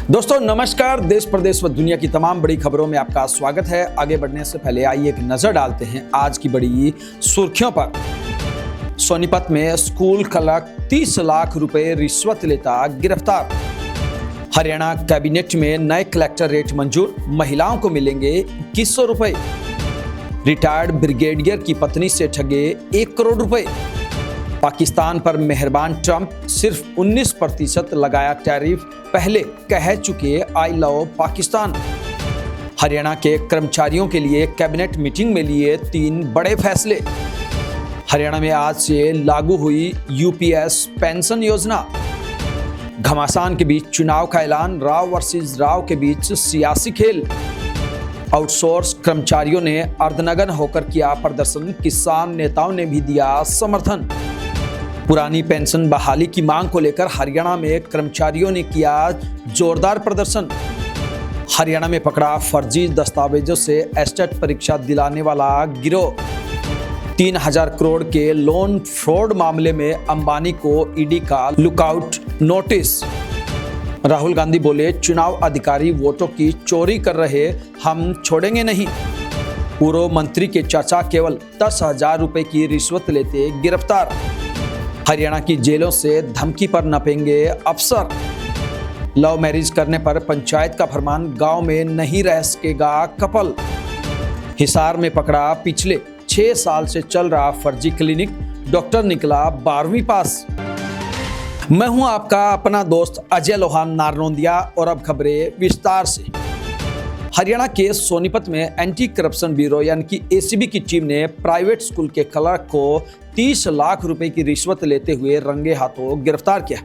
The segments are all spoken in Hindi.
दोस्तों नमस्कार। देश प्रदेश व दुनिया की तमाम बड़ी खबरों में आपका स्वागत है। आगे बढ़ने से पहले आइए एक नजर डालते हैं आज की बड़ी सुर्खियों पर। सोनीपत में स्कूल क्लर्क 30 लाख रुपए रिश्वत लेता गिरफ्तार। हरियाणा कैबिनेट में नए कलेक्टर रेट मंजूर, महिलाओं को मिलेंगे 2100 रुपए। रिटायर्ड ब्रिगेडियर की पत्नी से ठगे 1 करोड़ रुपए। पाकिस्तान पर मेहरबान ट्रंप, सिर्फ 19% लगाया टैरिफ, पहले कह चुके आई लव पाकिस्तान। हरियाणा के कर्मचारियों के लिए कैबिनेट मीटिंग में लिए 3 बड़े फैसले। हरियाणा में आज से लागू हुई यूपीएस पेंशन योजना। घमासान के बीच चुनाव का ऐलान, राव वर्सेस राव के बीच सियासी खेल। आउटसोर्स कर्मचारियों ने अर्धनग्न होकर किया प्रदर्शन, किसान नेताओं ने भी दिया समर्थन। पुरानी पेंशन बहाली की मांग को लेकर हरियाणा में कर्मचारियों ने किया जोरदार प्रदर्शन। हरियाणा में पकड़ा फर्जी दस्तावेजों से एस्टेट परीक्षा दिलाने वाला गिरोह। 3000 करोड़ के लोन फ्रॉड मामले में अंबानी को ईडी का लुकआउट नोटिस। राहुल गांधी बोले, चुनाव अधिकारी वोटों की चोरी कर रहे, हम छोड़ेंगे नहीं। पूर्व मंत्री के चाचा केवल 10,000 रुपए की रिश्वत लेते गिरफ्तार। हरियाणा की जेलों से धमकी पर नपेंगे अफसर। लव मैरिज करने पर पंचायत का फरमान, गांव में नहीं रह सकेगा कपल। हिसार में पकड़ा पिछले 6 साल से चल रहा फर्जी क्लिनिक, डॉक्टर निकला 12वीं पास। मैं हूं आपका अपना दोस्त अजय लोहान नारनौंदिया और अब खबरें विस्तार से। हरियाणा के सोनीपत में एंटी करप्शन ब्यूरो यानी कि एसीबी की टीम ने प्राइवेट स्कूल के क्लर्क को 30 लाख रुपए की रिश्वत लेते हुए रंगे हाथों गिरफ्तार किया।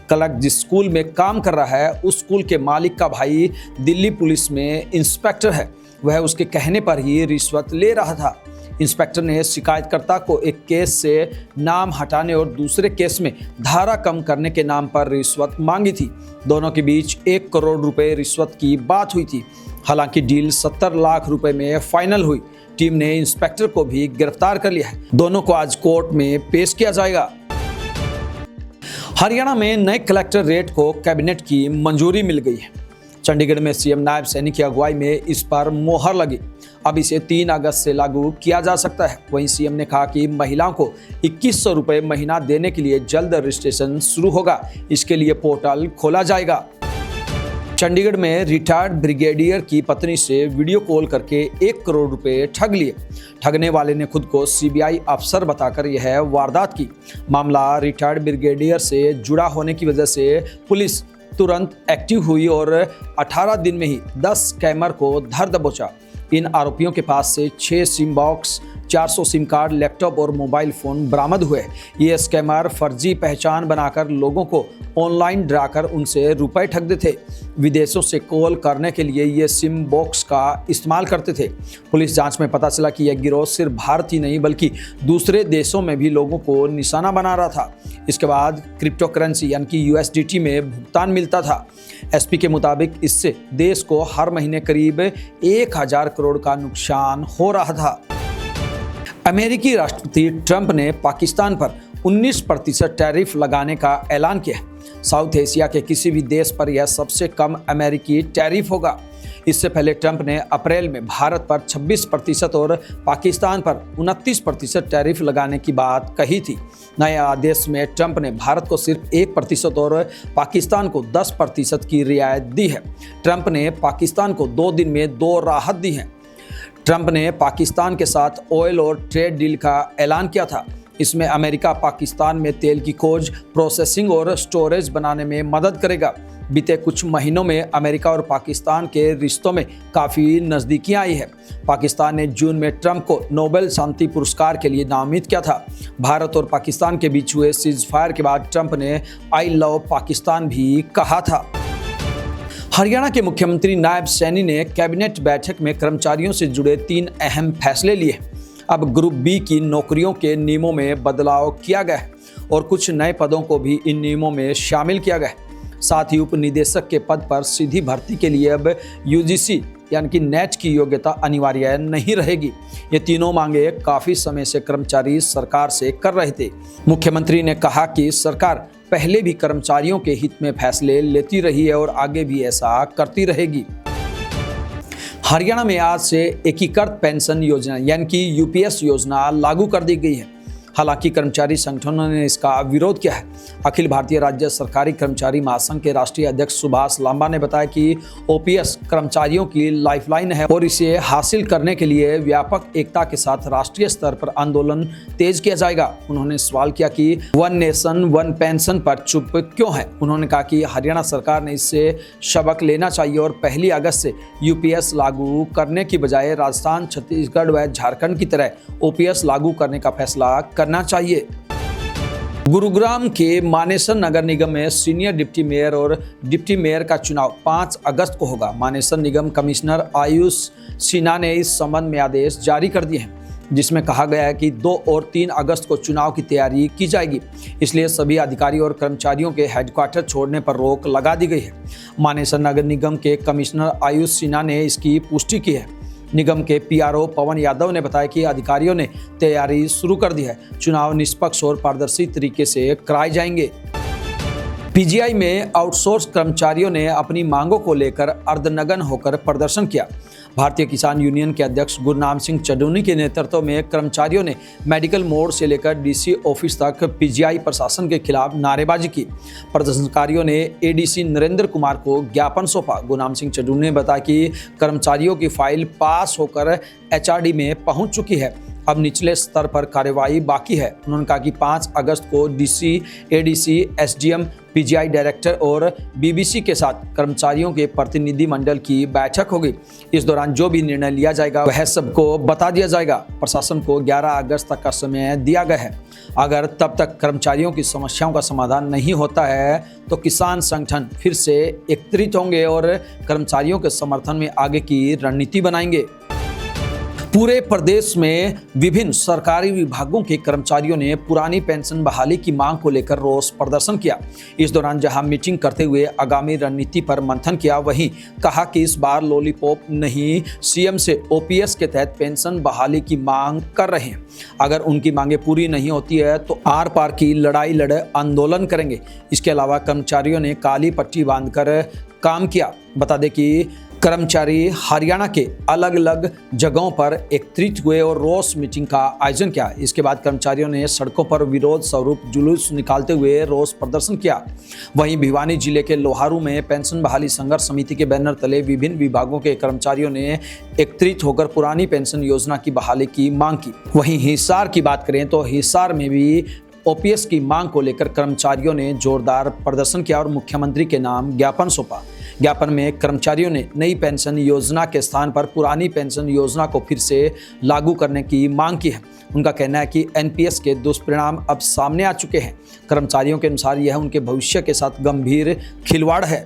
क्लर्क जिस स्कूल में काम कर रहा है उस स्कूल के मालिक का भाई दिल्ली पुलिस में इंस्पेक्टर है। वह उसके कहने पर ही रिश्वत ले रहा था। इंस्पेक्टर ने शिकायतकर्ता को एक केस से नाम हटाने और दूसरे केस में धारा कम करने के नाम पर रिश्वत मांगी थी। दोनों के बीच 1 करोड़ रुपए रिश्वत की बात हुई थी। हालांकि डील 70 लाख रुपए में फाइनल हुई। टीम ने इंस्पेक्टर को भी गिरफ्तार कर लिया है। दोनों को आज कोर्ट में पेश किया जाएगा। हरियाणा में नए कलेक्टर रेट को कैबिनेट की मंजूरी मिल गई है। चंडीगढ़ में सीएम नायब सैनी की अगुवाई में इस पर मोहर लगी। अब इसे 3 अगस्त से लागू किया जा सकता है। वहीं सीएम ने कहा कि महिलाओं को 2100 रुपए महीना देने के लिए जल्द रजिस्ट्रेशन शुरू होगा। इसके लिए पोर्टल खोला जाएगा। चंडीगढ़ में रिटायर्ड ब्रिगेडियर की पत्नी से वीडियो कॉल करके 1 करोड़ रुपए ठग लिए। ठगने वाले ने खुद को सीबीआई अफसर बताकर यह वारदात की। मामला रिटायर्ड ब्रिगेडियर से जुड़ा होने की वजह से पुलिस तुरंत एक्टिव हुई और 18 दिन में ही 10 स्कैमर को धर दबोचा। इन आरोपियों के पास से 6 SIM box, 400 SIM card, laptop और मोबाइल फोन बरामद हुए। ये स्कैमर फर्जी पहचान बनाकर लोगों को ऑनलाइन डराकर उनसे रुपए ठगते थे। विदेशों से कॉल करने के लिए ये सिम बॉक्स का इस्तेमाल करते थे। पुलिस जांच में पता चला कि यह गिरोह सिर्फ भारत ही नहीं बल्कि दूसरे देशों में भी लोगों को निशाना बना रहा था। इसके बाद क्रिप्टो करेंसी यानी कि यूएसडीटी में भुगतान मिलता था। एसपी के मुताबिक इससे देश को हर महीने करीब 1000 करोड़ का नुकसान हो रहा था। अमेरिकी राष्ट्रपति ट्रंप ने पाकिस्तान पर 19% टैरिफ लगाने का ऐलान किया। साउथ एशिया के किसी भी देश पर यह सबसे कम अमेरिकी टैरिफ होगा। इससे पहले ट्रंप ने अप्रैल में भारत पर 26% और पाकिस्तान पर 29% टैरिफ लगाने की बात कही थी। नए आदेश में ट्रंप ने भारत को सिर्फ 1% और पाकिस्तान को 10% की रियायत दी है। ट्रंप ने पाकिस्तान को 2 दिन में 2 राहत दी है। ट्रंप ने पाकिस्तान के साथ ऑयल और ट्रेड डील का ऐलान किया था। इसमें अमेरिका पाकिस्तान में तेल की खोज, प्रोसेसिंग और स्टोरेज बनाने में मदद करेगा। बीते कुछ महीनों में अमेरिका और पाकिस्तान के रिश्तों में काफ़ी नज़दीकियां आई है। पाकिस्तान ने जून में ट्रंप को नोबेल शांति पुरस्कार के लिए नामित किया था। भारत और पाकिस्तान के बीच हुए सीजफायर के बाद ट्रंप ने आई लव पाकिस्तान भी कहा था। हरियाणा के मुख्यमंत्री नायब सैनी ने कैबिनेट बैठक में कर्मचारियों से जुड़े 3 अहम फैसले लिए। अब ग्रुप बी की नौकरियों के नियमों में बदलाव किया गया है और कुछ नए पदों को भी इन नियमों में शामिल किया गया है। साथ ही उप निदेशक के पद पर सीधी भर्ती के लिए अब यूजीसी यानी कि नेट की योग्यता अनिवार्य नहीं रहेगी। ये तीनों मांगे काफी समय से कर्मचारी सरकार से कर रहे थे। मुख्यमंत्री ने कहा कि सरकार पहले भी कर्मचारियों के हित में फैसले लेती रही है और आगे भी ऐसा करती रहेगी। हरियाणा में आज से एकीकृत पेंशन योजना यानी कि यूपीएस योजना लागू कर दी गई है। हालांकि कर्मचारी संगठनों ने इसका विरोध किया है। अखिल भारतीय राज्य सरकारी कर्मचारी महासंघ के राष्ट्रीय अध्यक्ष सुभाष लांबा ने बताया कि ओपीएस कर्मचारियों की लाइफलाइन है और इसे हासिल करने के लिए व्यापक एकता के साथ राष्ट्रीय स्तर पर आंदोलन तेज किया जाएगा। उन्होंने सवाल किया कि वन नेशन वन पेंशन पर चुप क्यों है। उन्होंने कहा कि हरियाणा सरकार ने इससे सबक लेना चाहिए और 1 अगस्त से यूपीएस लागू करने की बजाय राजस्थान, छत्तीसगढ़ व झारखंड की तरह ओपीएस लागू करने का फैसला करना चाहिए। गुरुग्राम के मानेसर नगर निगम में सीनियर डिप्टी मेयर और डिप्टी मेयर का चुनाव 5 अगस्त को होगा। मानेसर निगम कमिश्नर आयुष सिन्हा ने इस संबंध में आदेश जारी कर दिए हैं, जिसमें कहा गया है कि 2 और 3 अगस्त को चुनाव की तैयारी की जाएगी। इसलिए सभी अधिकारी और कर्मचारियों के हेडक्वार्टर छोड़ने पर रोक लगा दी गई है। मानेसर नगर निगम के कमिश्नर आयुष सिन्हा ने इसकी पुष्टि की है। निगम के पीआरओ पवन यादव ने बताया कि अधिकारियों ने तैयारी शुरू कर दी है। चुनाव निष्पक्ष और पारदर्शी तरीके से कराए जाएंगे। पीजीआई में आउटसोर्स कर्मचारियों ने अपनी मांगों को लेकर अर्धनग्न होकर प्रदर्शन किया। भारतीय किसान यूनियन के अध्यक्ष गुरनाम सिंह चडूनी के नेतृत्व में कर्मचारियों ने मेडिकल मोड़ से लेकर डीसी ऑफिस तक पीजीआई प्रशासन के खिलाफ नारेबाजी की। प्रदर्शनकारियों ने एडीसी नरेंद्र कुमार को ज्ञापन सौंपा। गुरनाम सिंह चडूनी ने बताया कि कर्मचारियों की फाइल पास होकर एचआरडी में पहुंच चुकी है, अब निचले स्तर पर कार्यवाही बाकी है। उन्होंने कहा कि 5 अगस्त को DC, ADC, SDM, PGI director और बीबीसी के साथ कर्मचारियों के प्रतिनिधि मंडल की बैठक होगी। इस दौरान जो भी निर्णय लिया जाएगा वह सबको बता दिया जाएगा। प्रशासन को 11 अगस्त तक का समय दिया गया है। अगर तब तक कर्मचारियों की समस्याओं का समाधान नहीं होता है तो किसान संगठन फिर से एकत्रित होंगे और कर्मचारियों के समर्थन में आगे की रणनीति बनाएंगे। पूरे प्रदेश में विभिन्न सरकारी विभागों के कर्मचारियों ने पुरानी पेंशन बहाली की मांग को लेकर रोष प्रदर्शन किया। इस दौरान जहां मीटिंग करते हुए आगामी रणनीति पर मंथन किया, वहीं कहा कि इस बार लॉलीपॉप नहीं, सीएम से ओपीएस के तहत पेंशन बहाली की मांग कर रहे हैं। अगर उनकी मांगे पूरी नहीं होती है तो आर पार की लड़ाई लड़ आंदोलन करेंगे। इसके अलावा कर्मचारियों ने काली पट्टी बांधकर काम किया। बता दें कि कर्मचारी हरियाणा के अलग अलग जगहों पर एकत्रित हुए और रोष मीटिंग का आयोजन किया। इसके बाद कर्मचारियों ने सड़कों पर विरोध स्वरूप जुलूस निकालते हुए रोष प्रदर्शन किया। वहीं भिवानी जिले के लोहारू में पेंशन बहाली संघर्ष समिति के बैनर तले विभिन्न विभागों के कर्मचारियों ने एकत्रित होकर पुरानी पेंशन योजना की बहाली की मांग की। वहीं हिसार की बात करें तो हिसार में भी ओपीएस की मांग को लेकर कर्मचारियों ने जोरदार प्रदर्शन किया और मुख्यमंत्री के नाम ज्ञापन सौंपा। ज्ञापन में कर्मचारियों ने नई पेंशन योजना के स्थान पर पुरानी पेंशन योजना को फिर से लागू करने की मांग की है। उनका कहना है कि एनपीएस के दुष्परिणाम अब सामने आ चुके हैं। कर्मचारियों के अनुसार यह उनके भविष्य के साथ गंभीर खिलवाड़ है।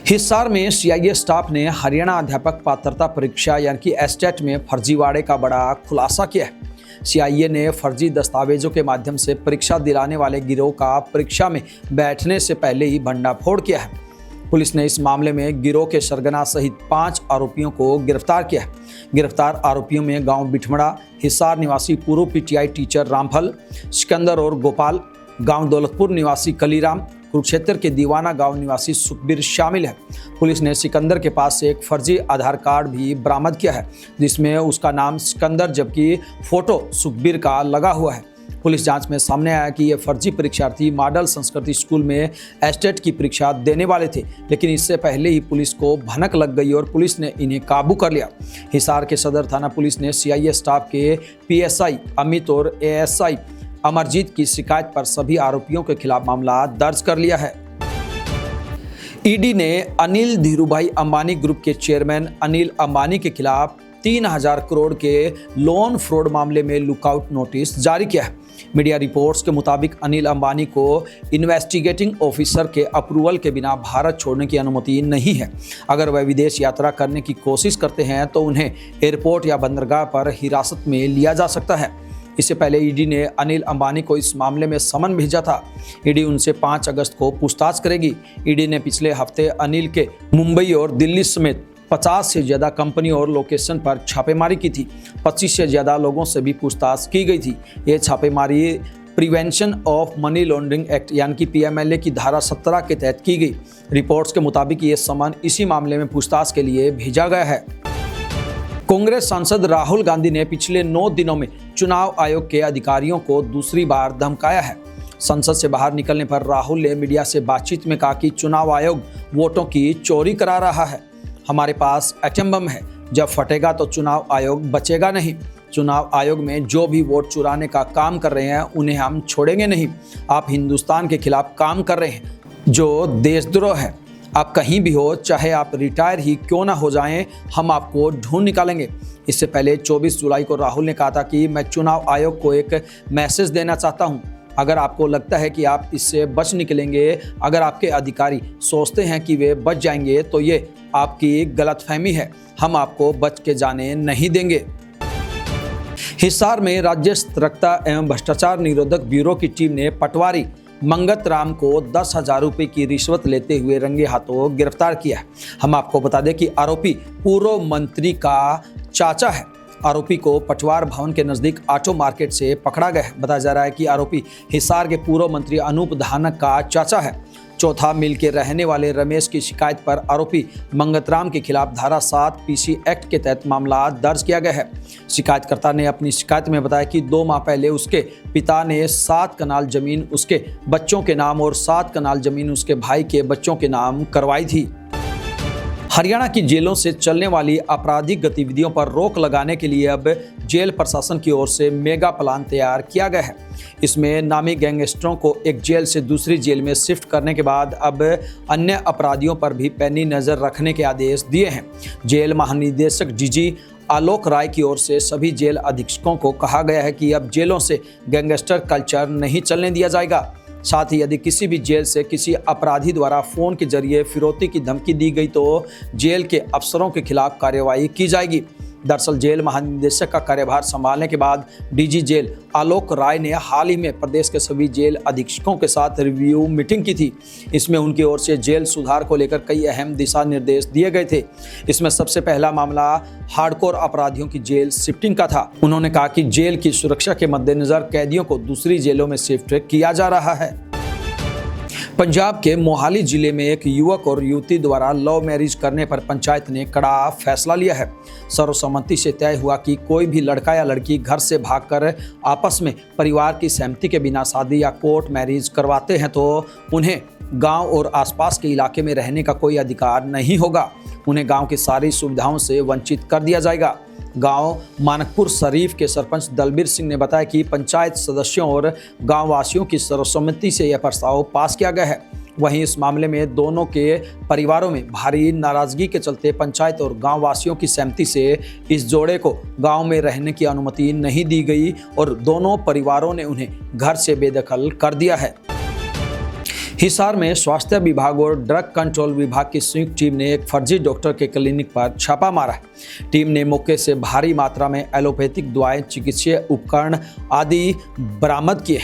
हिसार में सीआईए स्टाफ ने हरियाणा अध्यापक पात्रता परीक्षा यानी कि एस्टेट में फर्जीवाड़े का बड़ा खुलासा किया है। सीआईए ने फर्जी दस्तावेजों के माध्यम से परीक्षा दिलाने वाले गिरोह का परीक्षा में बैठने से पहले ही भंडाफोड़ किया है। पुलिस ने इस मामले में गिरोह के सरगना सहित 5 आरोपियों को गिरफ्तार किया है। गिरफ्तार आरोपियों में गांव बिठमड़ा हिसार निवासी पूर्व पीटीआई टीचर रामफल, सिकंदर और गोपाल, गांव दौलतपुर निवासी कलीराम, कुरुक्षेत्र के दीवाना गांव निवासी सुखबीर शामिल है। पुलिस ने सिकंदर के पास से एक फर्जी आधार कार्ड भी बरामद किया है, जिसमें उसका नाम सिकंदर जबकि फोटो सुखबीर का लगा हुआ है। पुलिस जांच में सामने आया कि ये फर्जी परीक्षार्थी मॉडल संस्कृति स्कूल में एस्टेट की परीक्षा देने वाले थे, लेकिन इससे पहले ही पुलिस को भनक लग गई और पुलिस ने इन्हें काबू कर लिया। हिसार के सदर थाना पुलिस ने सीआईए स्टाफ के पीएसआई अमित और एएसआई अमरजीत की शिकायत पर सभी आरोपियों के खिलाफ मामला दर्ज कर लिया है। ईडी ने अनिल धीरूभाई अंबानी ग्रुप के चेयरमैन अनिल अंबानी के खिलाफ 3000 करोड़ के लोन फ्रॉड मामले में लुकआउट नोटिस जारी किया है। मीडिया रिपोर्ट्स के मुताबिक अनिल अंबानी को इन्वेस्टिगेटिंग ऑफिसर के अप्रूवल के बिना भारत छोड़ने की अनुमति नहीं है। अगर वह विदेश यात्रा करने की कोशिश करते हैं तो उन्हें एयरपोर्ट या बंदरगाह पर हिरासत में लिया जा सकता है। इससे पहले ईडी ने अनिल अंबानी को इस मामले में समन भेजा था। ईडी उनसे 5 अगस्त को पूछताछ करेगी। ईडी ने पिछले हफ्ते अनिल के मुंबई और दिल्ली समेत 50 से ज़्यादा कंपनी और लोकेशन पर छापेमारी की थी। 25 से ज़्यादा लोगों से भी पूछताछ की गई थी। ये छापेमारी prevention of money laundering act यानी कि PMLA की धारा 17 के तहत की गई। रिपोर्ट्स के मुताबिक ये समन इसी मामले में पूछताछ के लिए भेजा गया है। कांग्रेस सांसद राहुल गांधी ने पिछले 9 दिनों में चुनाव आयोग के अधिकारियों को दूसरी बार धमकाया है। संसद से बाहर निकलने पर राहुल ने मीडिया से बातचीत में कहा कि चुनाव आयोग वोटों की चोरी करा रहा है। हमारे पास एटम बम है, जब फटेगा तो चुनाव आयोग बचेगा नहीं। चुनाव आयोग में जो भी वोट चुराने का काम कर रहे हैं उन्हें हम छोड़ेंगे नहीं। आप हिंदुस्तान के खिलाफ काम कर रहे हैं जो देशद्रोह है। आप कहीं भी हो, चाहे आप रिटायर ही क्यों ना हो जाएं, हम आपको ढूंढ निकालेंगे। इससे पहले 24 जुलाई को राहुल ने कहा था कि मैं चुनाव आयोग को एक मैसेज देना चाहता हूं। अगर आपको लगता है कि आप इससे बच निकलेंगे, अगर आपके अधिकारी सोचते हैं कि वे बच जाएंगे, तो ये आपकी गलतफहमी है। हम आपको बच के जाने नहीं देंगे। हिसार में राज्य सतर्कता एवं भ्रष्टाचार निरोधक ब्यूरो की टीम ने पटवारी मंगत राम को 10,000 रुपये की रिश्वत लेते हुए रंगे हाथों गिरफ्तार किया है। हम आपको बता दें कि आरोपी पूर्व मंत्री का चाचा है। आरोपी को पटवार भवन के नजदीक ऑटो मार्केट से पकड़ा गया है। बताया जा रहा है कि आरोपी हिसार के पूर्व मंत्री अनूप धानक का चाचा है। चौथा मिल के रहने वाले रमेश की शिकायत पर आरोपी मंगतराम के खिलाफ धारा 7 PC एक्ट के तहत मामला दर्ज किया गया है। शिकायतकर्ता ने अपनी शिकायत में बताया कि 2 माह पहले उसके पिता ने 7 कनाल जमीन उसके बच्चों के नाम और 7 कनाल जमीन उसके भाई के बच्चों के नाम करवाई थी। हरियाणा की जेलों से चलने वाली आपराधिक गतिविधियों पर रोक लगाने के लिए अब जेल प्रशासन की ओर से मेगा प्लान तैयार किया गया है। इसमें नामी गैंगस्टरों को एक जेल से दूसरी जेल में शिफ्ट करने के बाद अब अन्य अपराधियों पर भी पैनी नज़र रखने के आदेश दिए हैं। जेल महानिदेशक DG आलोक राय की ओर से सभी जेल अधीक्षकों को कहा गया है कि अब जेलों से गैंगस्टर कल्चर नहीं चलने दिया जाएगा। साथ ही यदि किसी भी जेल से किसी अपराधी द्वारा फोन के जरिए फिरौती की धमकी दी गई तो जेल के अफसरों के खिलाफ कार्रवाई की जाएगी। दरअसल जेल महानिदेशक का कार्यभार संभालने के बाद DG जेल आलोक राय ने हाल ही में प्रदेश के सभी जेल अधीक्षकों के साथ रिव्यू मीटिंग की थी। इसमें उनकी ओर से जेल सुधार को लेकर कई अहम दिशा निर्देश दिए गए थे। इसमें सबसे पहला मामला हार्डकोर अपराधियों की जेल शिफ्टिंग का था। उन्होंने कहा कि जेल की सुरक्षा के मद्देनजर कैदियों को दूसरी जेलों में शिफ्ट किया जा रहा है। पंजाब के मोहाली जिले में एक युवक और युवती द्वारा लव मैरिज करने पर पंचायत ने कड़ा फैसला लिया है। सर्वसम्मति से तय हुआ कि कोई भी लड़का या लड़की घर से भागकर आपस में परिवार की सहमति के बिना शादी या कोर्ट मैरिज करवाते हैं तो उन्हें गांव और आसपास के इलाके में रहने का कोई अधिकार नहीं होगा। उन्हें गांव की सारी सुविधाओं से वंचित कर दिया जाएगा। गांव मानकपुर शरीफ के सरपंच दलबीर सिंह ने बताया कि पंचायत सदस्यों और गांव वासियों की सर्वसम्मति से यह प्रस्ताव पास किया गया है। वहीं इस मामले में दोनों के परिवारों में भारी नाराजगी के चलते पंचायत और गांव वासियों की सहमति से इस जोड़े को गांव में रहने की अनुमति नहीं दी गई और दोनों परिवारों ने उन्हें घर से बेदखल कर दिया है। हिसार में स्वास्थ्य विभाग और ड्रग कंट्रोल विभाग की संयुक्त टीम ने एक फर्जी डॉक्टर के क्लिनिक पर छापा मारा है। टीम ने मौके से भारी मात्रा में एलोपैथिक दवाएं, चिकित्सीय उपकरण आदि बरामद किए।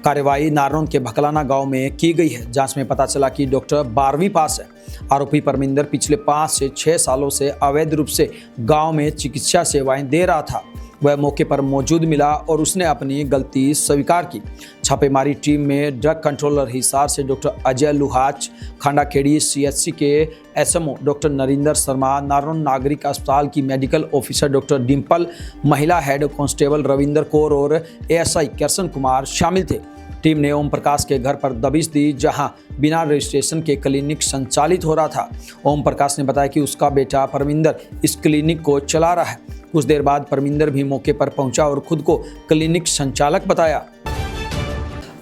कार्रवाई नारनौंद के भकलाना गांव में की गई है। जांच में पता चला कि डॉक्टर 12वीं पास है। आरोपी परमिंदर पिछले 5 से 6 सालों से अवैध रूप से गांव में चिकित्सा सेवाएं दे रहा था। वह मौके पर मौजूद मिला और उसने अपनी गलती स्वीकार की। छापेमारी टीम में ड्रग कंट्रोलर हिसार से डॉक्टर अजय लुहाच, खांडाखेड़ी CHC के SMO डॉक्टर नरिंदर शर्मा, नारनौंद नागरिक अस्पताल की मेडिकल ऑफिसर डॉक्टर डिम्पल, महिला हेड कांस्टेबल रविंदर कौर और ASI कृष्ण कुमार शामिल थे। टीम ने ओम प्रकाश के घर पर दबिश दी, जहां बिना रजिस्ट्रेशन के क्लिनिक संचालित हो रहा था। ओम प्रकाश ने बताया कि उसका बेटा परमिंदर इस क्लिनिक को चला रहा है। कुछ देर बाद परमिंदर भी मौके पर पहुंचा और खुद को क्लिनिक संचालक बताया।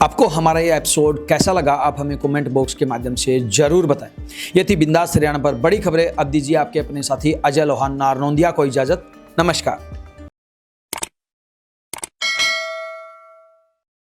आपको हमारा ये एपिसोड कैसा लगा, आप हमें कमेंट बॉक्स के माध्यम से जरूर बताएं। ये थी बिंदास हरियाणा पर बड़ी खबरें। अब दीजिए आपके अपने साथी अजय लोहान नारनौंदिया को इजाजत। नमस्कार।